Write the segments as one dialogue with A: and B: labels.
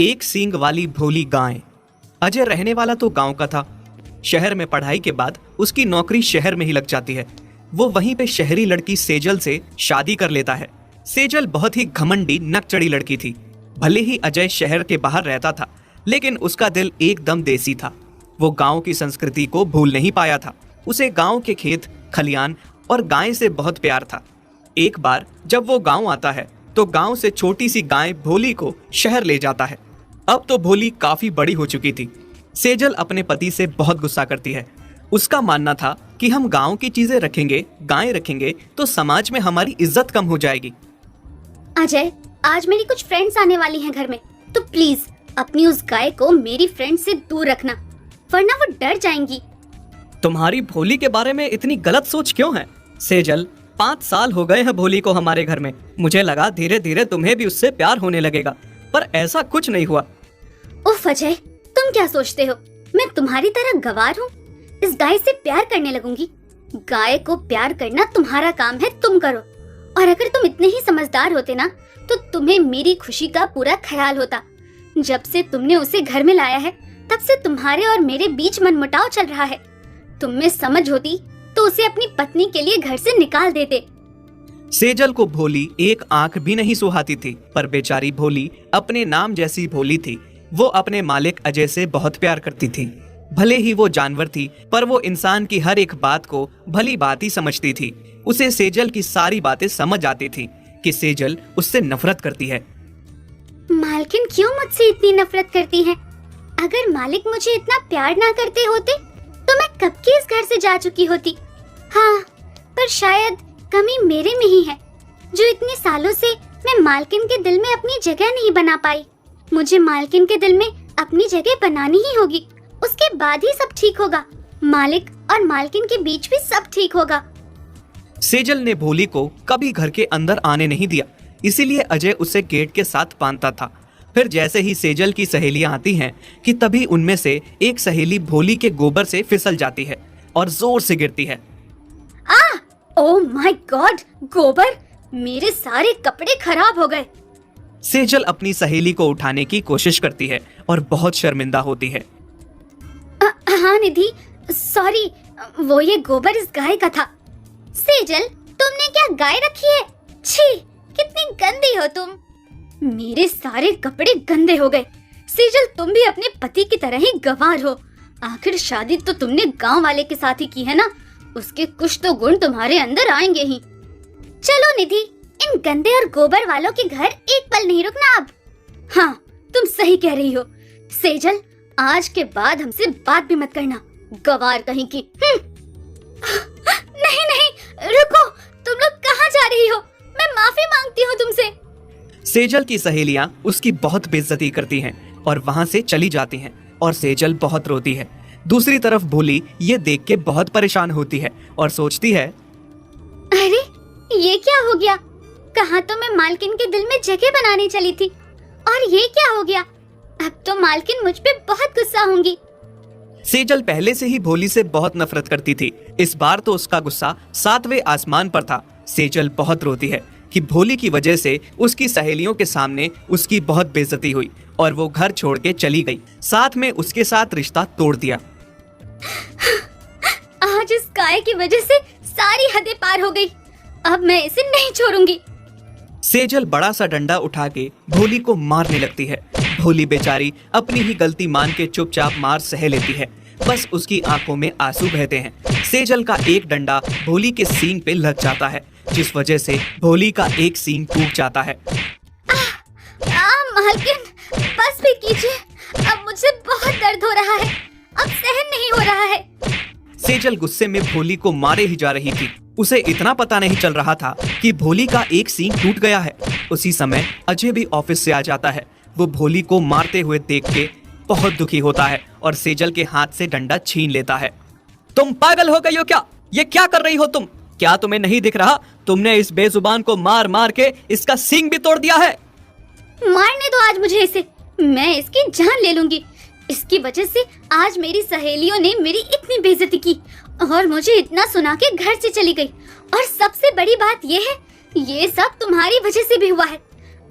A: एक सींग वाली भोली गाय। अजय रहने वाला तो गांव का था। शहर में पढ़ाई के बाद उसकी नौकरी शहर में ही लग जाती है। वो वहीं पे शहरी लड़की सेजल से शादी कर लेता है। सेजल बहुत ही घमंडी नकचड़ी लड़की थी। भले ही अजय शहर के बाहर रहता था, लेकिन उसका दिल एकदम देसी था। वो गांव की संस्कृति को भूल नहीं पाया था। उसे गांव के खेत खलियान और गाय से बहुत प्यार था। एक बार जब वो गांव आता है तो गांव से छोटी सी गाय भोली को शहर ले जाता है। अब तो भोली काफी बड़ी हो चुकी थी। सेजल अपने पति से बहुत गुस्सा करती है। उसका मानना था कि हम गांव की चीजें रखेंगे, गाय रखेंगे तो समाज में हमारी इज्जत कम हो जाएगी।
B: अजय, आज मेरी कुछ फ्रेंड्स आने वाली हैं घर में, तो प्लीज अपनी उस गाय को मेरी फ्रेंड से दूर रखना, वरना वो डर जाएंगी।
A: तुम्हारी भोली के बारे में इतनी गलत सोच क्यों है? सेजल, 5 साल हो गए हैं भोली को हमारे घर में। मुझे लगा धीरे धीरे तुम्हें भी उससे प्यार होने लगेगा, पर ऐसा कुछ नहीं हुआ।
B: उफ अजय, तुम क्या सोचते हो मैं तुम्हारी तरह गवार हूँ? इस गाय से प्यार करने लगूंगी? गाय को प्यार करना तुम्हारा काम है, तुम करो। और अगर तुम इतने ही समझदार होते ना, तो तुम्हें मेरी खुशी का पूरा ख्याल होता। जब से तुमने उसे घर में लाया है, तब से तुम्हारे और मेरे बीच मनमुटाव चल रहा है। तुम में समझ होती तो उसे अपनी पत्नी के लिए घर से निकाल देते।
A: सेजल को भोली एक आंख भी नहीं सुहाती थी, पर बेचारी भोली अपने नाम जैसी भोली थी। वो अपने मालिक अजय से बहुत प्यार करती थी। भले ही वो जानवर थी, पर वो इंसान की हर एक बात को भली बात ही समझती थी। उसे सेजल की सारी बातें समझ आती थी कि सेजल उससे नफरत करती है।
B: मालकिन क्यों मुझसे इतनी नफरत करती है? अगर मालिक मुझे इतना प्यार ना करते होते तो मैं कब की इस घर से जा चुकी होती। हाँ, पर शायद कमी मेरे में ही है, जो इतने सालों से मैं मालकिन के दिल में अपनी जगह नहीं बना पाई। मुझे मालकिन के दिल में अपनी जगह बनानी ही होगी, उसके बाद ही सब ठीक होगा। मालिक और मालकिन के बीच भी सब ठीक होगा।
A: सेजल ने भोली को कभी घर के अंदर आने नहीं दिया, इसीलिए अजय उसे गेट के साथ बांधता था। फिर जैसे ही सेजल की सहेलियां आती हैं कि तभी उनमें से एक सहेली भोली के गोबर से फिसल जाती है और जोर से गिरती है।
B: ओह माय गॉड, गोबर! मेरे सारे कपड़े खराब हो गए।
A: सेजल अपनी सहेली को उठाने की कोशिश करती है और बहुत शर्मिंदा होती है।
B: हाँ निधि, सॉरी, वो ये गोबर इस गाय का था। सेजल, तुमने क्या गाय रखी है? छी, कितनी गंदी हो तुम। मेरे सारे कपड़े गंदे हो गए। सेजल, तुम भी अपने पति की तरह ही गंवार हो। आखिर शादी तो तुमने गांव वाले के साथ ही की है ना, उसके कुछ तो गुण तुम्हारे अंदर आएंगे ही। चलो निधि, इन गंदे और गोबर वालों के घर एक पल नहीं रुकना अब। हाँ, तुम सही कह रही हो। सेजल, आज के बाद हमसे बात भी मत करना, गवार कहीं की। नहीं नहीं, रुको, तुम लोग कहाँ जा रही हो? मैं माफी मांगती हूँ तुमसे।
A: सेजल की सहेलियां उसकी बहुत बेइज्जती करती हैं और वहां से चली जाती हैं और सेजल बहुत रोती है। दूसरी तरफ भोली ये देख के बहुत परेशान होती है और सोचती है,
B: अरे ये क्या हो गया? कहाँ तो मैं मालकिन के दिल में जगह बनाने चली थी, और ये क्या हो गया? अब तो मालकिन मुझ पे बहुत गुस्सा होंगी।
A: सेजल पहले से ही भोली से बहुत नफरत करती थी। इस बार तो उसका गुस्सा 7वें आसमान पर था। सेजल बहुत रोती है कि भोली की वजह से उसकी सहेलियों के सामने उसकी बहुत बेइज्जती हुई और वो घर छोड़ के चली गई। साथ में उसके साथ रिश्ता तोड़ दिया।
B: आज इस गाय की वजह से सारी हदें पार हो गई। अब मैं इसे नहीं छोड़ूंगी।
A: सेजल बड़ा सा डंडा उठा के भोली को मारने लगती है। भोली बेचारी अपनी ही गलती मान के चुपचाप मार सह लेती है। बस उसकी आंखों में आंसू बहते हैं। सेजल का एक डंडा भोली के सींग पे लग जाता है, जिस वजह से भोली का एक सींग टूट जाता है।
B: मालकिन, बस भी कीजिए, अब मुझे बहुत दर्द हो रहा है, अब सहन नहीं हो रहा है।
A: सेजल गुस्से में भोली को मारे ही जा रही थी। उसे इतना पता नहीं चल रहा था कि भोली का एक सींग टूट गया है। उसी समय अजय भी ऑफिस से आ जाता है। वो भोली को मारते हुए देख के बहुत दुखी होता है और सेजल के हाथ से डंडा छीन लेता है। तुम पागल हो गई हो क्या? ये क्या कर रही हो तुम? क्या तुम्हें नहीं दिख रहा? तुमने इस बेजुबान को मार मार के इसका सींग भी तोड़ दिया है।
B: मारने दो आज मुझे इसे, मैं इसकी जान ले लूंगी। इसकी वजह से आज मेरी सहेलियों ने मेरी इतनी बेइज्जती की और मुझे इतना सुना के घर से चली गई। और सबसे बड़ी बात ये है, ये सब तुम्हारी वजह से भी हुआ है।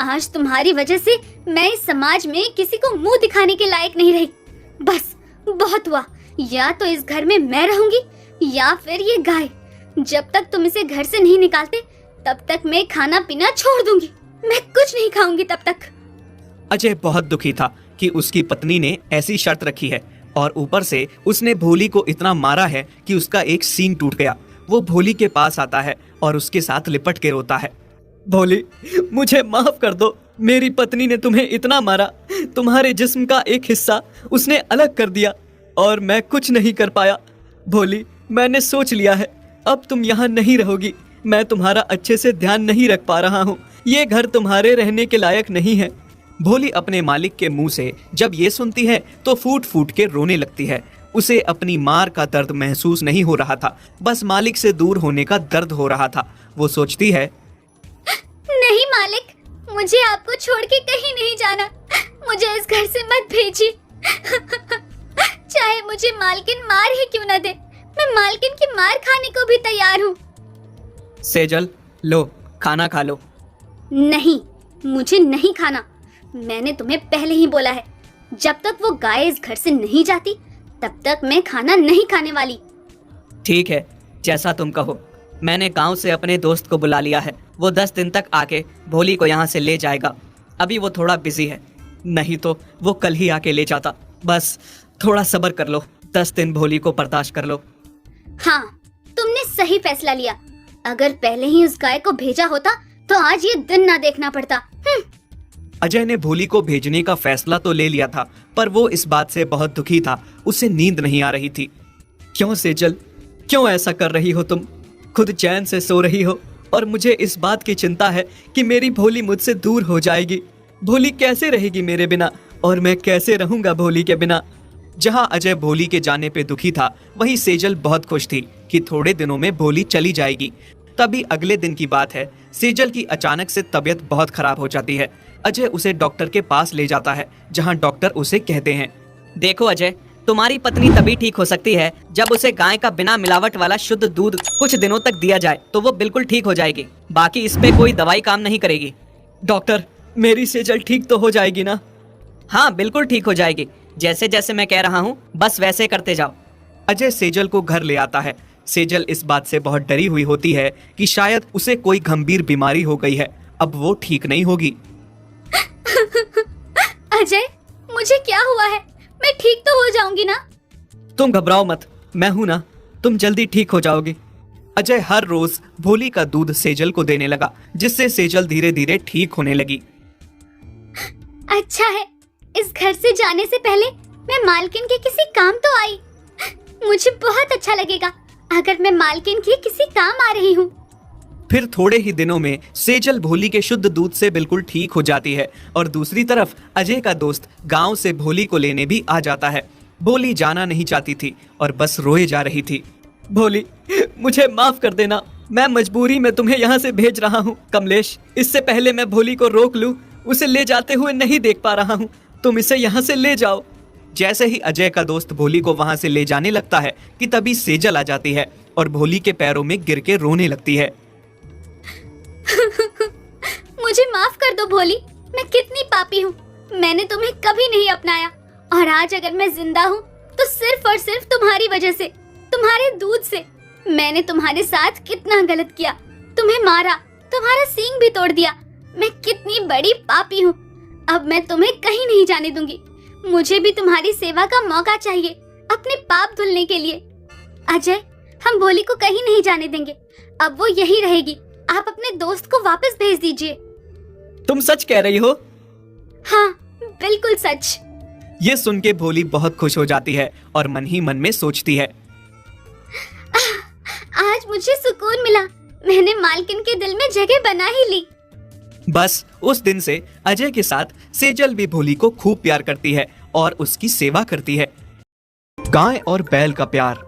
B: आज तुम्हारी वजह से मैं इस समाज में किसी को मुंह दिखाने के लायक नहीं रही। बस बहुत हुआ, या तो इस घर में मैं रहूंगी या फिर ये गाय। जब तक तुम इसे घर से नहीं निकालते तब तक मैं खाना पीना छोड़ दूंगी। मैं कुछ नहीं खाऊंगी तब तक।
A: अजय बहुत दुखी था कि उसकी पत्नी ने ऐसी शर्त रखी है और ऊपर से उसने भोली को इतना मारा है कि उसका एक सींग टूट गया। वो भोली के पास आता है और उसके साथ लिपट के रोता है। भोली, मुझे माफ कर दो। मेरी पत्नी ने तुम्हें इतना मारा, तुम्हारे जिस्म का एक हिस्सा उसने अलग कर दिया और मैं कुछ नहीं कर पाया। भोली, मैंने सोच लिया है, अब तुम यहाँ नहीं रहोगी। मैं तुम्हारा अच्छे से ध्यान नहीं रख पा रहा हूँ। ये घर तुम्हारे रहने के लायक नहीं है। भोली अपने मालिक के मुंह से जब ये सुनती है तो फूट फूट के रोने लगती है। उसे अपनी मार का दर्द महसूस नहीं हो रहा था, बस मालिक से दूर होने का दर्द हो रहा था। वो सोचती है,
B: नहीं मालिक, मुझे आपको छोड़ के कहीं नहीं जाना। मुझे इस घर से मत भेजिए। चाहे मुझे मालकिन मार ही क्यों न दे, मैं मालकिन की मार खाने को भी तैयार हूँ।
A: सेजल, लो खाना खा लो।
B: नहीं, मुझे नहीं खाना। मैंने तुम्हें पहले ही बोला है, जब तक वो गाय इस घर से नहीं जाती तब तक मैं खाना नहीं खाने वाली।
A: ठीक है, जैसा तुम कहो। मैंने गांव से अपने दोस्त को बुला लिया है। वो 10 दिन तक आके भोली को यहाँ से ले जाएगा। अभी वो थोड़ा बिजी है, नहीं तो वो कल ही आके ले जाता। बस थोड़ा सब्र कर लो, 10 दिन भोली को बर्दाश्त कर लो।
B: हाँ, तुमने सही फैसला लिया। अगर पहले ही उस गाय को भेजा होता तो आज ये दिन ना देखना पड़ता।
A: अजय ने भोली को भेजने का फैसला तो ले लिया था, पर वो इस बात से बहुत दुखी था। उसे नींद नहीं आ रही थी। क्यों सेजल, क्यों ऐसा कर रही हो तुम? खुद चैन से सो रही हो और मुझे इस बात की चिंता है कि मेरी भोली मुझसे दूर हो जाएगी। भोली कैसे रहेगी मेरे बिना और मैं कैसे रहूंगा भोली के बिना? जहां अजय भोली के जाने पे दुखी था, वहीं सेजल बहुत खुश थी कि थोड़े दिनों में भोली चली जाएगी। तभी अगले दिन की बात है, सेजल की अचानक से तबीयत बहुत खराब हो जाती है। अजय उसे डॉक्टर के पास ले जाता है, जहां डॉक्टर उसे कहते हैं,
C: देखो अजय, तुम्हारी पत्नी तभी ठीक हो सकती है जब उसे गाय का बिना मिलावट वाला शुद्ध दूध कुछ दिनों तक दिया जाए, तो वो बिल्कुल ठीक हो जाएगी। बाकी इस पे कोई दवाई काम नहीं करेगी।
A: डॉक्टर, मेरी सेजल ठीक तो हो जाएगी ना?
C: हाँ, बिल्कुल ठीक हो जाएगी। जैसे जैसे मैं कह रहा हूँ बस वैसे करते जाओ।
A: अजय सेजल को घर ले आता है। सेजल इस बात से बहुत डरी हुई होती है कि शायद उसे कोई गंभीर बीमारी हो गई है, अब वो ठीक नहीं होगी।
B: अजय, मुझे क्या हुआ है? मैं ठीक तो हो जाऊंगी ना?
A: तुम घबराओ मत, मैं हूं ना, तुम जल्दी ठीक हो जाओगी। अजय हर रोज भोली का दूध सेजल को देने लगा, जिससे सेजल धीरे धीरे ठीक होने लगी।
B: अच्छा है, इस घर से जाने से पहले मैं मालकिन के किसी काम तो आई। मुझे बहुत अच्छा लगेगा अगर मैं मालकिन के किसी काम आ रही हूँ।
A: फिर थोड़े ही दिनों में सेजल भोली के शुद्ध दूध से बिल्कुल ठीक हो जाती है और दूसरी तरफ अजय का दोस्त गांव से भोली को लेने भी आ जाता है। भोली जाना नहीं चाहती थी और बस रोए जा रही थी। भोली, मुझे माफ कर देना, मैं मजबूरी में तुम्हें यहाँ से भेज रहा हूँ। कमलेश, इससे पहले मैं भोली को रोक लूँ, उसे ले जाते हुए नहीं देख पा रहा हूँ। तुम इसे यहाँ से ले जाओ। जैसे ही अजय का दोस्त भोली को वहाँ से ले जाने लगता है कि तभी सेजल आ जाती है और भोली के पैरों में गिर के रोने लगती है।
B: मुझे माफ कर दो भोली, मैं कितनी पापी हूँ। मैंने तुम्हें कभी नहीं अपनाया और आज अगर मैं जिंदा हूँ तो सिर्फ और सिर्फ तुम्हारी वजह से, तुम्हारे दूध से। मैंने तुम्हारे साथ कितना गलत किया, तुम्हें मारा, तुम्हारा सींग भी तोड़ दिया। मैं कितनी बड़ी पापी हूँ। अब मैं तुम्हें कहीं नहीं जाने दूंगी। मुझे भी तुम्हारी सेवा का मौका चाहिए अपने पाप धुलने के लिए। अजय, हम भोली को कहीं नहीं जाने देंगे, अब वो यही रहेगी। आप अपने दोस्त को वापस भेज दीजिए।
A: तुम सच कह रही हो?
B: हाँ, बिल्कुल सच।
A: ये सुन के भोली बहुत खुश हो जाती है और मन ही मन में सोचती है,
B: आज मुझे सुकून मिला, मैंने मालकिन के दिल में जगह बना ही ली।
A: बस उस दिन से अजय के साथ सेजल भी भोली को खूब प्यार करती है और उसकी सेवा करती है। गाय और बैल का प्यार।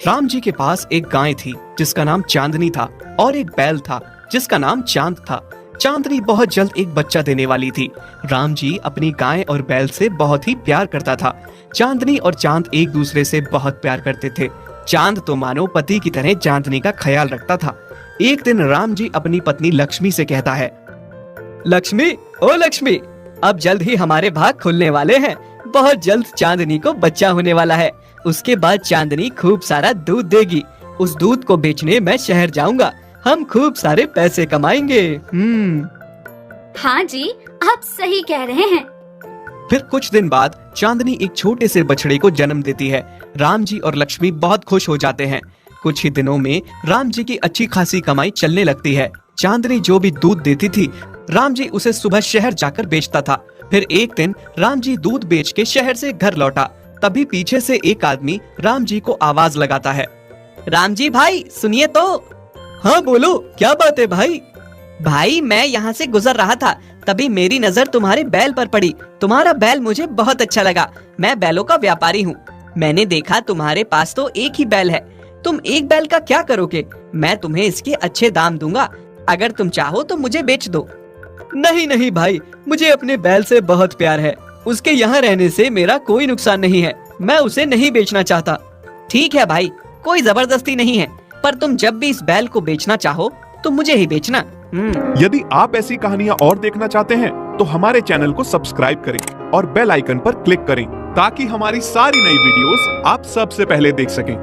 A: राम जी के पास एक गाय थी जिसका नाम चांदनी था और एक बैल था जिसका नाम चांद था। चांदनी बहुत जल्द एक बच्चा देने वाली थी। राम जी अपनी गाय और बैल से बहुत ही प्यार करता था। चांदनी और चांद एक दूसरे से बहुत प्यार करते थे। चांद तो मानो पति की तरह चांदनी का ख्याल रखता था। एक दिन राम जी अपनी पत्नी लक्ष्मी से कहता है,
C: लक्ष्मी, ओ लक्ष्मी, अब जल्द ही हमारे भाग खुलने वाले हैं। बहुत जल्द चांदनी को बच्चा होने वाला है। उसके बाद चांदनी खूब सारा दूध देगी। उस दूध को बेचने मैं शहर जाऊंगा। हम खूब सारे पैसे कमाएंगे।
B: हाँ जी, आप सही कह रहे हैं।
A: फिर कुछ दिन बाद चांदनी एक छोटे से बछड़े को जन्म देती है। राम जी और लक्ष्मी बहुत खुश हो जाते हैं। कुछ ही दिनों में राम जी की अच्छी खासी कमाई चलने लगती है। चांदनी जो भी दूध देती थी, राम जी उसे सुबह शहर जाकर बेचता था। फिर एक दिन राम जी दूध बेच के शहर से घर लौटा। तभी पीछे से एक आदमी राम जी को आवाज लगाता है।
C: राम जी भाई, सुनिए तो।
A: हाँ बोलो, क्या बात है भाई?
C: भाई, मैं यहाँ से गुजर रहा था, तभी मेरी नजर तुम्हारे बैल पर पड़ी। तुम्हारा बैल मुझे बहुत अच्छा लगा। मैं बैलों का व्यापारी हूँ। मैंने देखा तुम्हारे पास तो एक ही बैल है। तुम एक बैल का क्या करोगे? मैं तुम्हें इसके अच्छे दाम दूंगा। अगर तुम चाहो तो मुझे बेच दो।
A: नहीं नहीं भाई, मुझे अपने बैल से बहुत प्यार है। उसके यहाँ रहने से मेरा कोई नुकसान नहीं है। मैं उसे नहीं बेचना चाहता।
C: ठीक है भाई, कोई जबरदस्ती नहीं है, पर तुम जब भी इस बैल को बेचना चाहो तो मुझे ही बेचना।
D: यदि आप ऐसी कहानियां और देखना चाहते हैं तो हमारे चैनल को सब्सक्राइब करें और बेल आइकन पर क्लिक करें ताकि हमारी सारी नई वीडियोस आप सबसे पहले देख सकें।